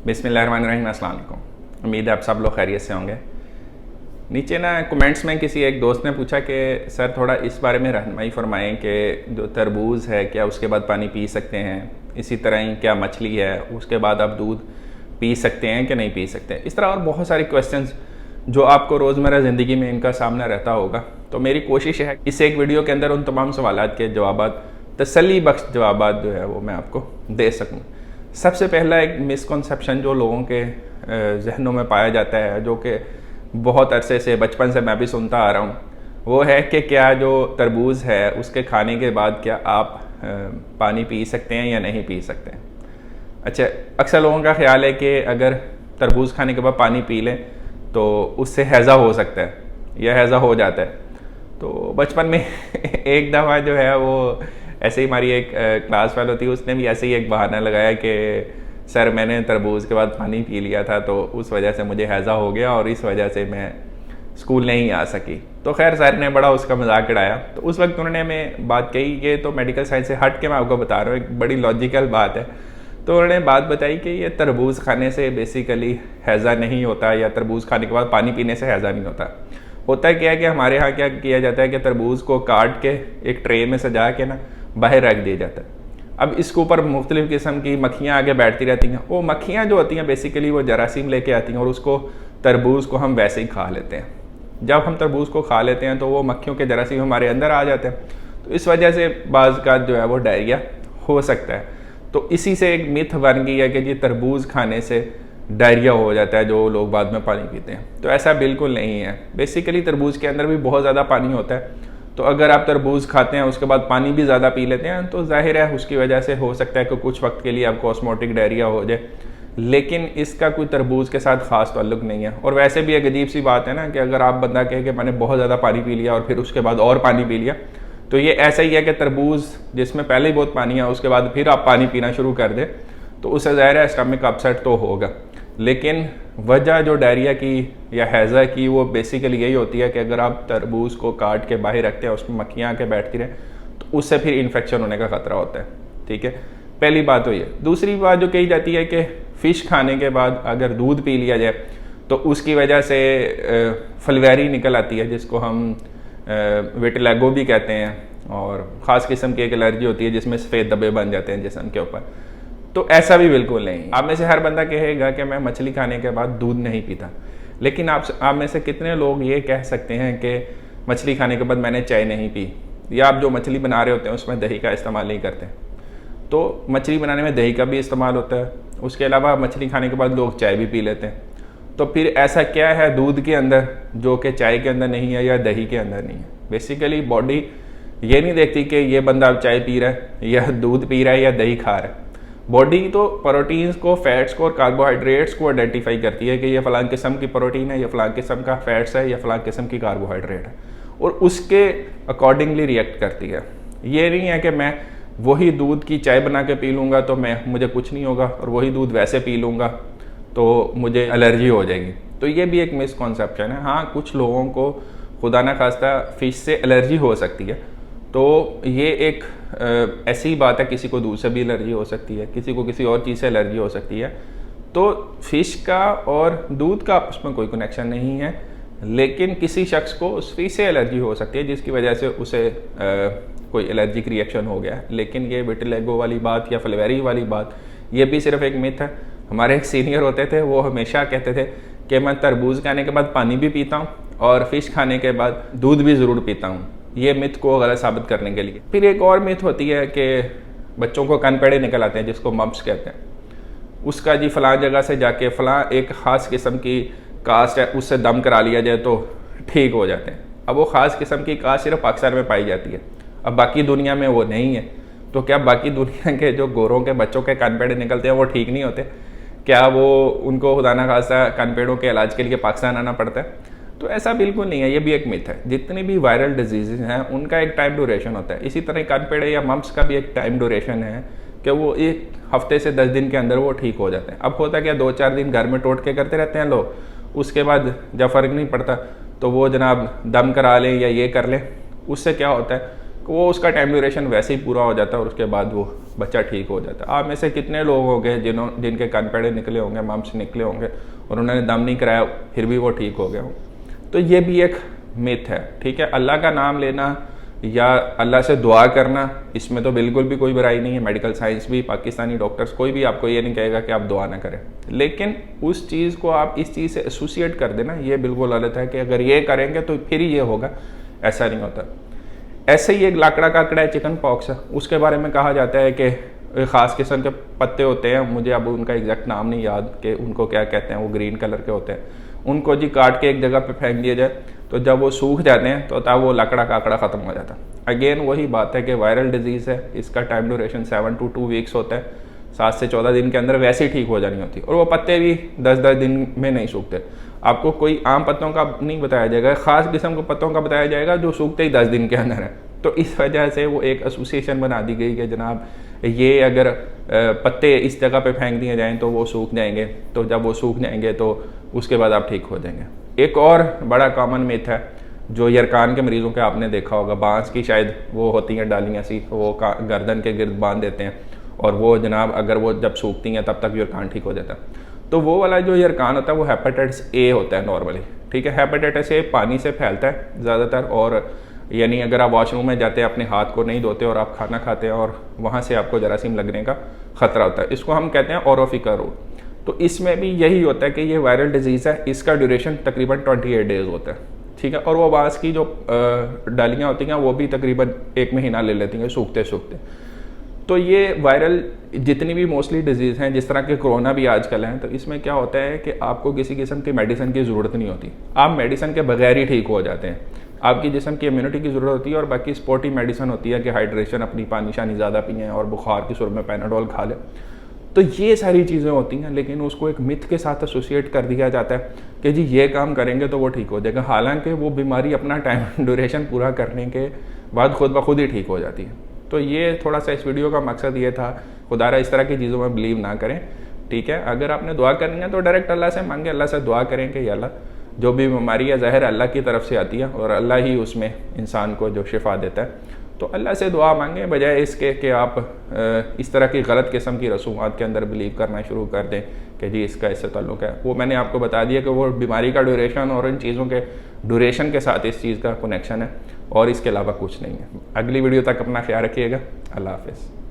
बिस्मिल्लाहिर्रहमानिर्रहीम, अस्सलाम वालेकुम। उम्मीद है आप सब लोग खैरियत से होंगे। नीचे ना कमेंट्स में किसी एक दोस्त ने पूछा कि सर थोड़ा इस बारे में रहनुमाई फरमाएं कि जो तरबूज है क्या उसके बाद पानी पी सकते हैं, इसी तरह ही क्या मछली है उसके बाद आप दूध पी सकते हैं कि नहीं पी सकते। इस तरह और बहुत सारे क्वेश्चंस जो आपको रोज़मर्रा ज़िंदगी में इनका सामना रहता होगा। तो मेरी कोशिश है इस एक वीडियो के अंदर उन तमाम सवालात के जवाबात, तसल्ली बख्श जवाबात जो है वो मैं आपको दे सकूँ। सबसे पहला एक मिसकॉन्सेप्शन जो लोगों के जहनों में पाया जाता है, जो कि बहुत अरसे से बचपन से मैं भी सुनता आ रहा हूँ, वो है कि क्या जो तरबूज़ है उसके खाने के बाद क्या आप पानी पी सकते हैं या नहीं पी सकते हैं। अच्छा, अक्सर लोगों का ख्याल है कि अगर तरबूज़ खाने के बाद पानी पी लें तो उससे हैज़ा हो सकता है या हैज़ा हो जाता है। तो बचपन में एक दफ़ा जो है वो ऐसे ही हमारी एक क्लास फेलो थी, उसने भी ऐसे ही एक बहाना लगाया कि सर मैंने तरबूज के बाद पानी पी लिया था तो उस वजह से मुझे हैज़ा हो गया और इस वजह से मैं स्कूल नहीं आ सकी। तो खैर सर ने बड़ा उसका मजाक उड़ाया। तो उस वक्त उन्होंने मैं बात कही, ये तो मेडिकल साइंस से हट के मैं आपको बता रहा हूँ, एक बड़ी लॉजिकल बात है। तो उन्होंने बात बताई कि ये तरबूज खाने से बेसिकली हैज़ा नहीं होता या तरबूज खाने के बाद पानी पीने से हैज़ा नहीं होता। होता क्या है कि हमारे यहाँ क्या किया जाता है कि तरबूज को काट के एक ट्रे में सजा के ना बाहर रख दिया जाता है। अब इसके ऊपर मुख्तलिफ़ किस्म की मक्खियाँ आगे बैठती रहती हैं। वो मक्खियाँ जो होती हैं बेसिकली वो जरासीम लेके आती हैं और उसको तरबूज को हम वैसे ही खा लेते हैं। जब हम तरबूज को खा लेते हैं तो वो मक्खियों के जरासीम हमारे अंदर आ जाते हैं। तो इस वजह से बाज़ का जो है वो डायरिया हो सकता है। तो इसी से एक मिथ बन गई है कि जी तरबूज खाने से डायरिया हो जाता है जो लोग बाद में पानी पीते हैं। तो ऐसा बिल्कुल नहीं है। बेसिकली तरबूज के अंदर भी बहुत ज़्यादा पानी होता है। तो अगर आप तरबूज खाते हैं उसके बाद पानी भी ज़्यादा पी लेते हैं तो जाहिर है उसकी वजह से हो सकता है कि कुछ वक्त के लिए आपको ऑस्मोटिक डायरिया हो जाए, लेकिन इसका कोई तरबूज के साथ ख़ास ताल्लुक नहीं है। और वैसे भी एक अजीब सी बात है ना कि अगर आप बंदा कहे कि मैंने बहुत ज़्यादा पानी पी लिया और फिर उसके बाद और पानी पी लिया, तो ये ऐसा ही है कि तरबूज जिसमें पहले ही बहुत पानी है उसके बाद फिर आप पानी पीना शुरू कर दें तो उससे ज़ाहिर है स्टमक अपसेट तो होगा। लेकिन वजह जो डायरिया की या हैज़ा की वो बेसिकली यही होती है कि अगर आप तरबूज को काट के बाहर रखते हैं उसमें मक्खियाँ आके बैठती रहें तो उससे फिर इन्फेक्शन होने का ख़तरा होता है। ठीक है, पहली बात तो ये। दूसरी बात जो कही जाती है कि फ़िश खाने के बाद अगर दूध पी लिया जाए तो उसकी वजह से फलवैरी निकल आती है, जिसको हम विटिलिगो भी कहते हैं, और ख़ास किस्म की एक एलर्जी होती है जिसमें सफ़ेद धब्बे बन जाते हैं जिस्म के ऊपर। तो ऐसा भी बिल्कुल नहीं। आप में से हर बंदा कहेगा कि मैं मछली खाने के बाद दूध नहीं पीता, लेकिन आप में से कितने लोग ये कह सकते हैं कि मछली खाने के बाद मैंने चाय नहीं पी, या आप जो मछली बना रहे होते हैं उसमें दही का इस्तेमाल नहीं करते। तो मछली बनाने में दही का भी इस्तेमाल होता है, उसके अलावा मछली खाने के बाद लोग चाय भी पी लेते हैं। तो फिर ऐसा क्या है दूध के अंदर जो कि चाय के अंदर नहीं है या दही के अंदर नहीं है। बेसिकली बॉडी ये नहीं देखती कि ये बंदा अब चाय पी रहा है या दूध पी रहा है या दही खा रहा है। बॉडी तो प्रोटीन्स को, फैट्स को और कार्बोहाइड्रेट्स को आइडेंटिफाई करती है कि ये फ़लाँ किस्म की प्रोटीन है, या फ़लाँ किस्म का फैट्स है, या फ़लाँ किस्म की कार्बोहाइड्रेट है, और उसके अकॉर्डिंगली रिएक्ट करती है। ये नहीं है कि मैं वही दूध की चाय बना के पी लूँगा तो मुझे कुछ नहीं होगा, और वही दूध वैसे पी लूँगा तो मुझे एलर्जी हो जाएगी। तो ये भी एक मिसकॉन्सेप्शन है। हाँ, कुछ लोगों को खुदा न खास्ता फ़िश से एलर्जी हो सकती है, तो ये एक ऐसी ही बात है। किसी को दूध से भी एलर्जी हो सकती है, किसी को किसी और चीज़ से एलर्जी हो सकती है। तो फ़िश का और दूध का आपस में कोई कनेक्शन नहीं है, लेकिन किसी शख्स को उस फ़िश से एलर्जी हो सकती है जिसकी वजह से उसे कोई एलर्जिक रिएक्शन हो गया। लेकिन ये विटिलिगो वाली बात या फलवैरी वाली बात, ये भी सिर्फ एक मिथ है। हमारे एक सीनियर होते थे, वो हमेशा कहते थे कि मैं तरबूज खाने के बाद पानी भी पीता हूँ और फ़िश खाने के बाद दूध भी ज़रूर पीता हूँ, ये मिथ को गलत साबित करने के लिए। फिर एक और मिथ होती है कि बच्चों को कनपेड़े निकल आते हैं जिसको मम्प्स कहते हैं। उसका जी फ़लाँ जगह से जाके फ़लाँ एक ख़ास किस्म की कास्ट है उससे दम करा लिया जाए तो ठीक हो जाते हैं। अब वो ख़ास किस्म की कास्ट सिर्फ पाकिस्तान में पाई जाती है, अब बाकी दुनिया में वो नहीं है। तो क्या बाकी दुनिया के जो गोरों के बच्चों के कनपेड़े निकलते हैं वो ठीक नहीं होते? क्या वो उनको खुदा न खास्ता कनपेड़ों के इलाज के लिए पाकिस्तान आना पड़ता है? तो ऐसा बिल्कुल नहीं है, ये भी एक मिथ है। जितनी भी वायरल डिजीज़ हैं उनका एक टाइम ड्यूरेशन होता है। इसी तरह कनपेड़े या मम्प्स का भी एक टाइम ड्यूरेशन है कि वो एक हफ्ते से 10 दिन के अंदर वो ठीक हो जाते हैं। अब होता क्या, 2-4 दिन घर में टोटके करते रहते हैं लोग, उसके बाद जब फ़र्क नहीं पड़ता तो वो जनाब दम करा लें या ये कर लें। उससे क्या होता है वो उसका टाइम ड्यूरेशन वैसे ही पूरा हो जाता है और उसके बाद वो बच्चा ठीक हो जाता है। आप में से कितने लोग होंगे जिनके कान पेड़े निकले होंगे, मम्स निकले होंगे और उन्होंने दम नहीं कराया फिर भी वो ठीक हो गए हों। तो ये भी एक मिथ है, ठीक है। अल्लाह का नाम लेना या अल्लाह से दुआ करना, इसमें तो बिल्कुल भी कोई बुराई नहीं है। मेडिकल साइंस भी, पाकिस्तानी डॉक्टर्स, कोई भी आपको ये नहीं कहेगा कि आप दुआ ना करें, लेकिन उस चीज़ को आप इस चीज़ से एसोसिएट कर देना, ये बिल्कुल गलत है कि अगर ये करेंगे तो फिर ये होगा। ऐसा नहीं होता। ऐसे ही एक लाकड़ा का आंकड़ा है, चिकन पॉक्स है, उसके बारे में कहा जाता है कि ख़ास किस्म के पत्ते होते हैं, मुझे अब उनका एग्जैक्ट नाम नहीं याद कि उनको क्या कहते हैं, वो ग्रीन कलर के होते हैं। उनको जी काट के एक जगह पे फेंक दिया जाए तो जब वो सूख जाते हैं तो तब वो लकड़ा का आंकड़ा ख़त्म हो जाता है। अगेन वही बात है कि वायरल डिजीज़ है, इसका टाइम ड्यूरेशन 7 to 2 वीक्स होता है, 7 से 14 दिन के अंदर वैसे ही ठीक हो जानी होती है। और वो पत्ते भी 10-10 दिन में नहीं सूखते। आपको कोई आम पत्तों का नहीं बताया जाएगा, ख़ास किस्म के पत्तों का बताया जाएगा जो सूखते ही 10 दिन के अंदर है। तो इस वजह से वो एक एसोसिएशन बना दी गई कि जनाब ये अगर पत्ते इस जगह पे फेंक दिए जाएं तो वो सूख जाएंगे, तो जब वो सूख जाएंगे तो उसके बाद आप ठीक हो जाएंगे। एक और बड़ा कॉमन मिथ है जो यरकान के मरीज़ों के आपने देखा होगा, बांस की शायद वो होती हैं डालियाँ सी, वो गर्दन के गिर्द बांध देते हैं और वो जनाब अगर वो जब सूखती हैं तब तक यरकान ठीक हो जाता है। तो वो वाला जो यरकान होता है वो हेपेटाइटिस ए होता है नॉर्मली, ठीक है। हेपेटाइटिस ए पानी से फैलता है ज़्यादातर, और यानी अगर आप वॉशरूम में जाते हैं, अपने हाथ को नहीं धोते और आप खाना खाते हैं और वहाँ से आपको जरासीम लगने का ख़तरा होता है, इसको हम कहते हैं ओरोफिका रोग। तो इसमें भी यही होता है कि ये वायरल डिजीज़ है, इसका ड्यूरेशन तकरीबन 28 डेज़ होता है, ठीक है। और वो बांस की जो डालियाँ होती हैं वो भी तकरीबन 1 महीना ले लेती हैं सूखते सूखते। तो ये वायरल जितनी भी मोस्टली डिजीज़ हैं, जिस तरह के कोरोना भी आजकल हैं, तो इसमें क्या होता है कि आपको किसी किस्म की मेडिसिन की ज़रूरत नहीं होती, आप मेडिसिन के बगैर ही ठीक हो जाते हैं। आपकी जिस्म की इम्यूनिटी की ज़रूरत होती है और बाकी स्पोर्टी मेडिसिन होती है कि हाइड्रेशन, अपनी पानी शानी ज़्यादा पिएँ और बुखार की सूरत में पैनाडोल खा लें। तो ये सारी चीज़ें होती हैं, लेकिन उसको एक मिथ के साथ एसोसिएट कर दिया जाता है कि जी ये काम करेंगे तो वो ठीक हो जाएगा, हालांकि वो बीमारी अपना टाइम ड्यूरेशन पूरा करने के बाद खुद ब खुद ही ठीक हो जाती है। तो ये थोड़ा सा इस वीडियो का मकसद ये था, खुदारा इस तरह की चीज़ों में बिलीव ना करें, ठीक है। अगर आपने दुआ करनी है तो डायरेक्ट अल्लाह से मांगे, अल्लाह से दुआ करें कि अल्लाह जो भी बीमारी है ज़ाहिर अल्लाह की तरफ से आती है और अल्लाह ही उसमें इंसान को जो शिफा देता है। तो अल्लाह से दुआ मांगें बजाय इसके कि आप इस तरह की गलत किस्म की रसूमात के अंदर बिलीव करना शुरू कर दें कि जी इसका इससे ताल्लुक़ है। वो मैंने आपको बता दिया कि वो बीमारी का ड्यूरेशन और इन चीज़ों के ड्यूरेशन के साथ इस चीज़ का कनेक्शन है और इसके अलावा कुछ नहीं है। अगली वीडियो तक अपना ख्याल रखिएगा। अल्लाह हाफ़िज़।